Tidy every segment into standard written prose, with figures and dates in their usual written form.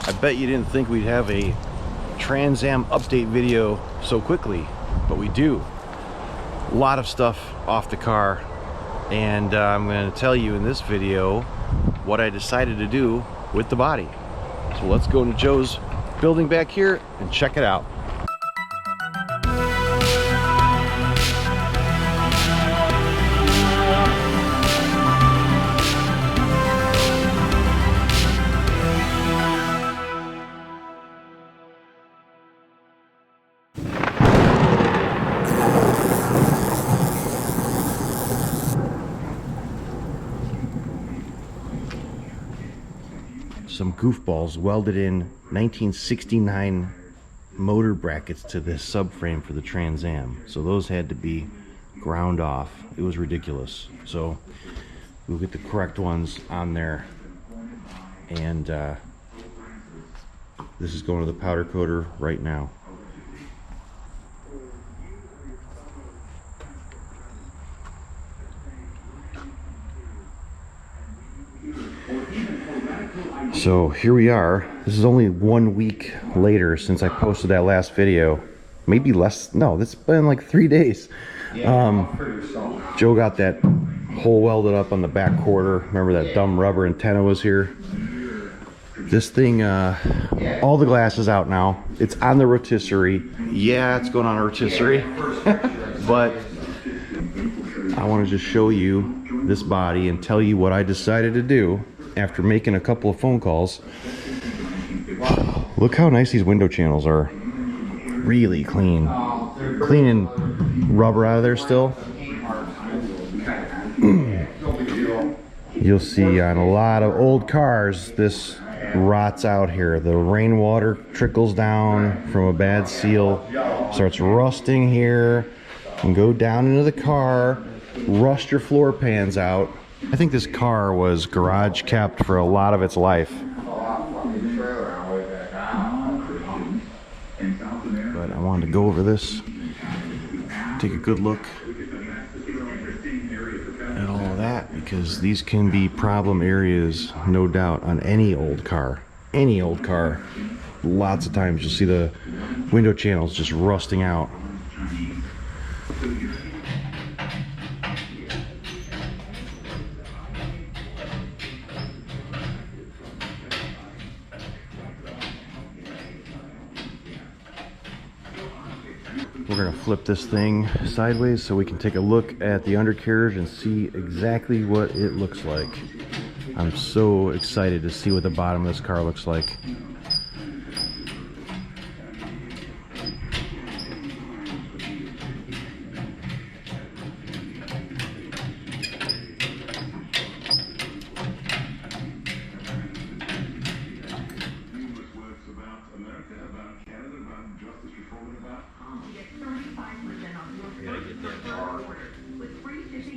I bet you didn't think we'd have a Trans Am update video so quickly, but we do. A lot of stuff off the car, and I'm going to tell you in this video what I decided to do with the body. So let's go into Joe's building back here and check it out. Some goofballs welded in 1969 motor brackets to this subframe for the Trans Am. So those had to be ground off. It was ridiculous. So we'll get the correct ones on there. And this is going to the powder coater right now. So here we are. This is only 1 week later since I posted that last video. Maybe less. No, it's been like 3 days. Joe got that hole welded up on the back quarter. Remember that dumb rubber antenna was here? This thing, all the glass is out now. It's on the rotisserie. Yeah, it's going on a rotisserie. But I want to just show you this body and tell you what I decided to do after making a couple of phone calls. Look how nice these window channels are. Really clean. Cleaning rubber out of there still. You'll see on a lot of old cars this rots out here. The rainwater trickles down from a bad seal, starts rusting here, and go down into the car, rust your floor pans out. I think this car was garage kept for a lot of its life. But I wanted to go over this, take a good look at all of that, because these can be problem areas, no doubt, on any old car. Any old car. Lots of times you'll see the window channels just rusting out. We're going to flip this thing sideways so we can take a look at the undercarriage and see exactly what it looks like. I'm so excited to see what the bottom of this car looks like.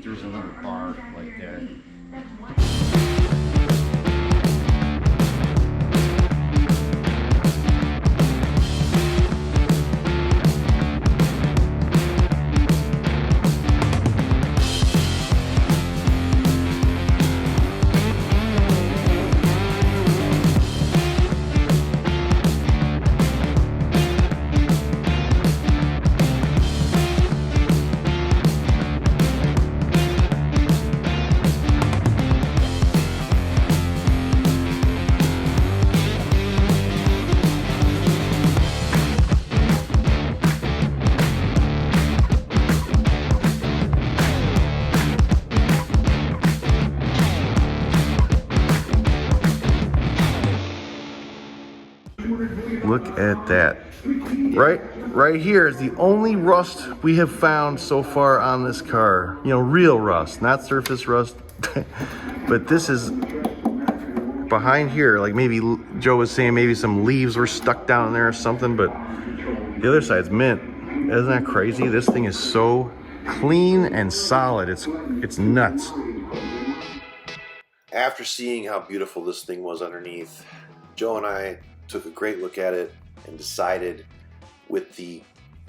There's another car like that. Look at that. Right here is the only rust we have found so far on this car. You know, real rust, not surface rust. But this is behind here. Like maybe Joe was saying maybe some leaves were stuck down there or something, but the other side's mint. Isn't that crazy? This thing is so clean and solid. It's nuts. After seeing how beautiful this thing was underneath, Joe and I took a great look at it and decided, with the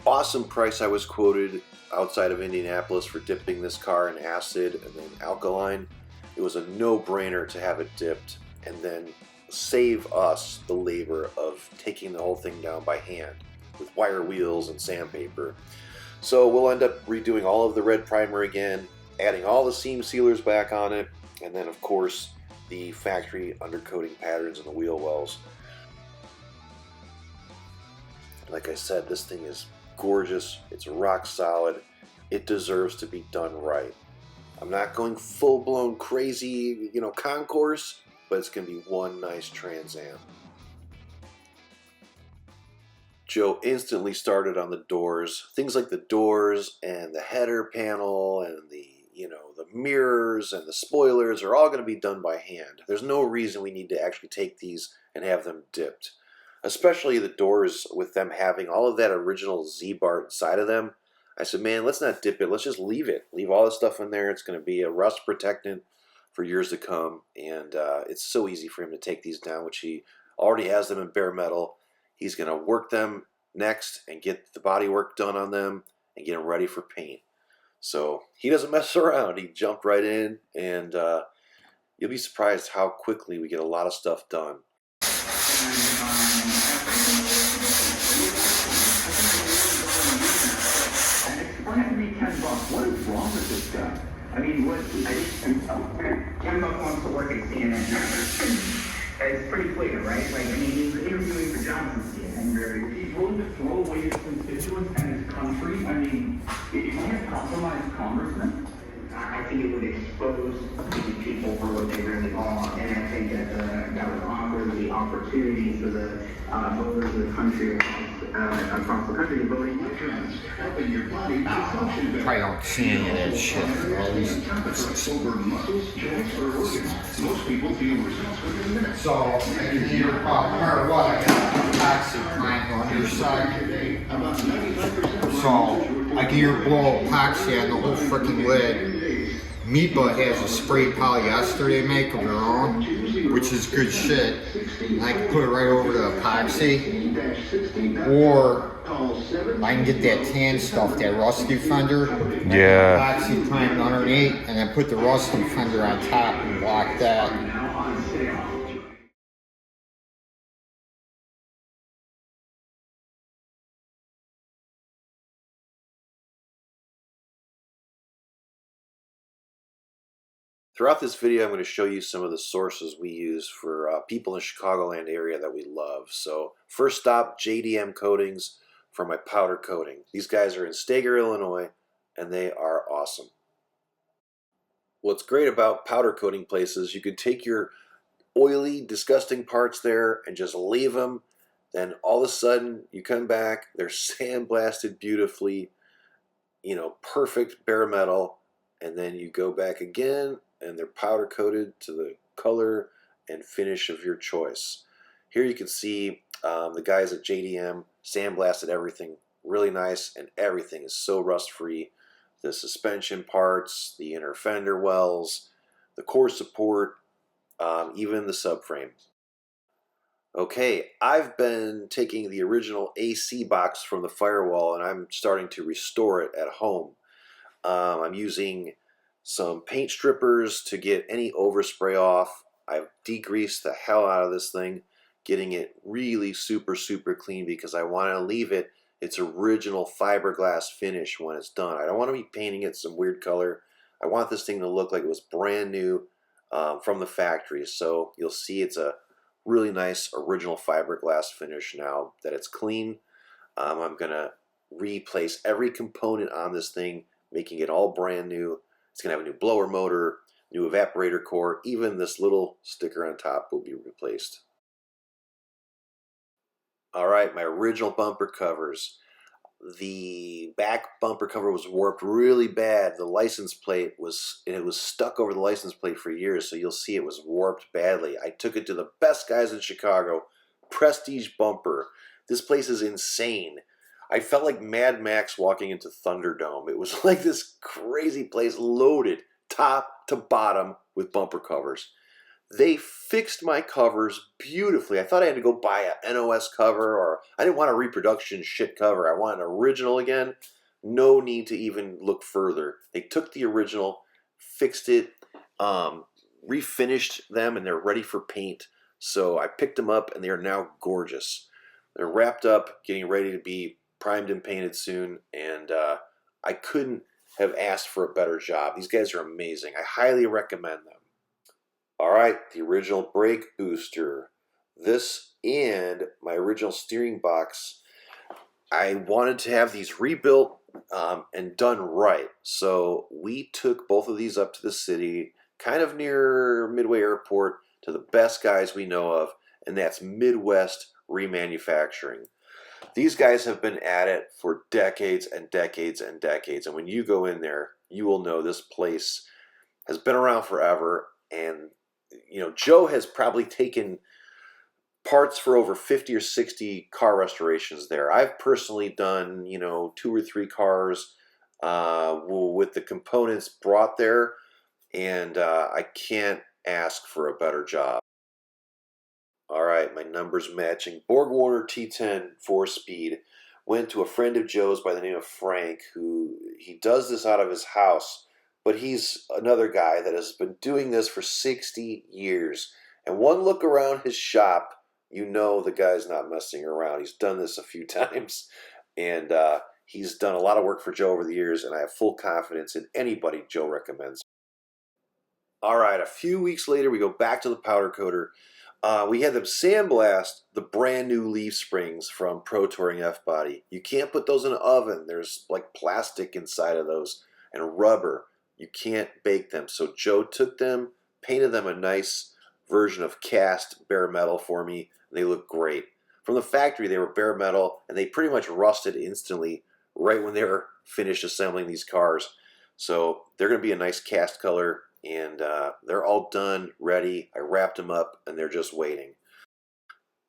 awesome price I was quoted outside of Indianapolis for dipping this car in acid and then alkaline, it was a no-brainer to have it dipped and then save us the labor of taking the whole thing down by hand with wire wheels and sandpaper. So we'll end up redoing all of the red primer again, adding all the seam sealers back on it, and then of course the factory undercoating patterns in the wheel wells. Like I said, this thing is gorgeous. It's rock solid. It deserves to be done right. I'm not going full-blown crazy, concourse, but it's going to be one nice Trans Am. Joe instantly started on the doors. Things like the doors and the header panel and the mirrors and the spoilers are all going to be done by hand. There's no reason we need to actually take these and have them dipped. Especially the doors with them having all of that original Z-bar inside of them. I said, man, let's not dip it. Let's just leave it. Leave all this stuff in there. It's going to be a rust protectant for years to come. And it's so easy for him to take these down, which he already has them in bare metal. He's going to work them next and get the body work done on them and get them ready for paint. So he doesn't mess around. He jumped right in, and you'll be surprised how quickly we get a lot of stuff done. What is wrong with this guy? I mean, $10 wants to work at CNN. It's pretty clear, right? Like, I mean, he's interviewing for jobs in CNN. He's willing to throw away his constituents and his country. I mean, is he a compromised congressman? I think it would expose these people for what they really are, and I think that would offer the opportunity for the voters of the country across the country to vote in your terms, helping your body consumption. I don't see any of that shit. Most people feel results within minutes. So, no matter what, I got a taxi clank on your side. So, I can either blow epoxy on the whole freaking lid. Meatball has a spray polyester they make of their own, which is good shit. And I can put it right over the epoxy. Or I can get that tan stuff, that rusty fender. Yeah. Epoxy primed underneath, and then put the rusty fender on top and block that. Throughout this video, I'm going to show you some of the sources we use for people in the Chicagoland area that we love. So first stop, JDM Coatings for my powder coating. These guys are in Stager, Illinois, and they are awesome. What's great about powder coating places, you could take your oily, disgusting parts there and just leave them. Then all of a sudden, you come back, they're sandblasted beautifully, perfect bare metal, and then you go back again, and they're powder coated to the color and finish of your choice. Here you can see the guys at JDM sandblasted everything really nice, and everything is so rust free. The suspension parts, the inner fender wells, the core support, even the subframe. Okay, I've been taking the original AC box from the firewall and I'm starting to restore it at home. I'm using some paint strippers to get any overspray off. I've degreased the hell out of this thing, getting it really super clean because I want to leave it its original fiberglass finish when it's done. I don't want to be painting it some weird color. I want this thing to look like it was brand new from the factory. So you'll see it's a really nice original fiberglass finish now that it's clean. I'm going to replace every component on this thing, making it all brand new. It's going to have a new blower motor, new evaporator core, even this little sticker on top will be replaced. All right, my original bumper covers. The back bumper cover was warped really bad. The license plate was stuck over the license plate for years, so you'll see it was warped badly. I took it to the best guys in Chicago, Prestige Bumper. This place is insane. I felt like Mad Max walking into Thunderdome. It was like this crazy place loaded top to bottom with bumper covers. They fixed my covers beautifully. I thought I had to go buy a NOS cover, or I didn't want a reproduction shit cover. I want an original again. No need to even look further. They took the original, fixed it, refinished them, and they're ready for paint. So I picked them up and they are now gorgeous. They're wrapped up, getting ready to be primed and painted soon, and I couldn't have asked for a better job. These guys are amazing. I highly recommend them. All right, the original brake booster. This and my original steering box. I wanted to have these rebuilt and done right. So we took both of these up to the city, kind of near Midway Airport, to the best guys we know of, and that's Midwest Remanufacturing. These guys have been at it for decades and decades and decades. And when you go in there, you will know this place has been around forever. And, you know, Joe has probably taken parts for over 50 or 60 car restorations there. I've personally done, you know, 2 or 3 cars with the components brought there. And I can't ask for a better job. All right, my numbers matching. Borg Warner T10 4-speed went to a friend of Joe's by the name of Frank, who he does this out of his house, but he's another guy that has been doing this for 60 years. And one look around his shop, you know the guy's not messing around. He's done this a few times, and he's done a lot of work for Joe over the years, and I have full confidence in anybody Joe recommends. All right, a few weeks later, we go back to the powder coater. We had them sandblast the brand new leaf springs from Pro Touring F-Body. You can't put those in an oven. There's like plastic inside of those and rubber. You can't bake them. So Joe took them, painted them a nice version of cast bare metal for me. They look great. From the factory, they were bare metal, and they pretty much rusted instantly right when they were finished assembling these cars. So they're going to be a nice cast color. And they're all done, ready. I wrapped them up, and they're just waiting.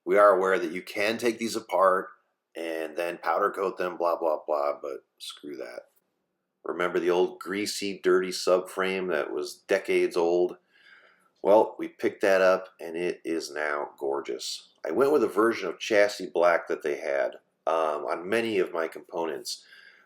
We are aware that you can take these apart and then powder coat them, blah, blah, blah, but screw that. Remember the old greasy, dirty subframe that was decades old? Well, we picked that up, and it is now gorgeous. I went with a version of chassis black that they had on many of my components.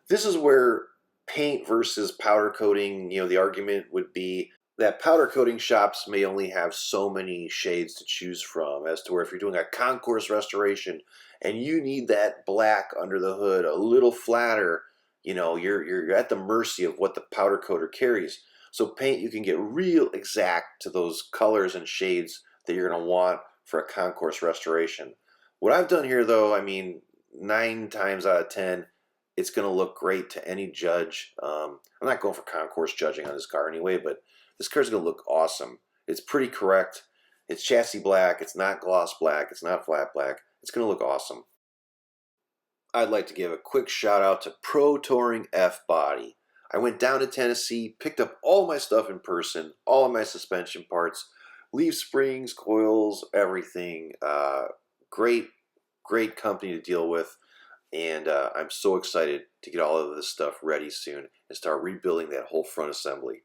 This is where paint versus powder coating, you know, the argument would be that powder coating shops may only have so many shades to choose from, as to where if you're doing a concourse restoration and you need that black under the hood a little flatter, you know, you're at the mercy of what the powder coater carries. So paint, you can get real exact to those colors and shades that you're going to want for a concourse restoration. What I've done here, though, I mean, 9 times out of 10, it's going to look great to any judge. I'm not going for concourse judging on this car anyway, but this car's going to look awesome. It's pretty correct. It's chassis black. It's not gloss black. It's not flat black. It's going to look awesome. I'd like to give a quick shout out to Pro Touring F-Body. I went down to Tennessee, picked up all my stuff in person, all of my suspension parts, leaf springs, coils, everything. Great company to deal with. And I'm so excited to get all of this stuff ready soon and start rebuilding that whole front assembly.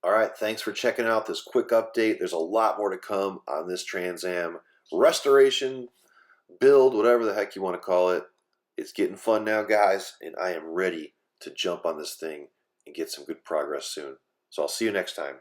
All right, thanks for checking out this quick update. There's a lot more to come on this Trans Am. Restoration, build, whatever the heck you want to call it. It's getting fun now, guys, and I am ready to jump on this thing and get some good progress soon. So I'll see you next time.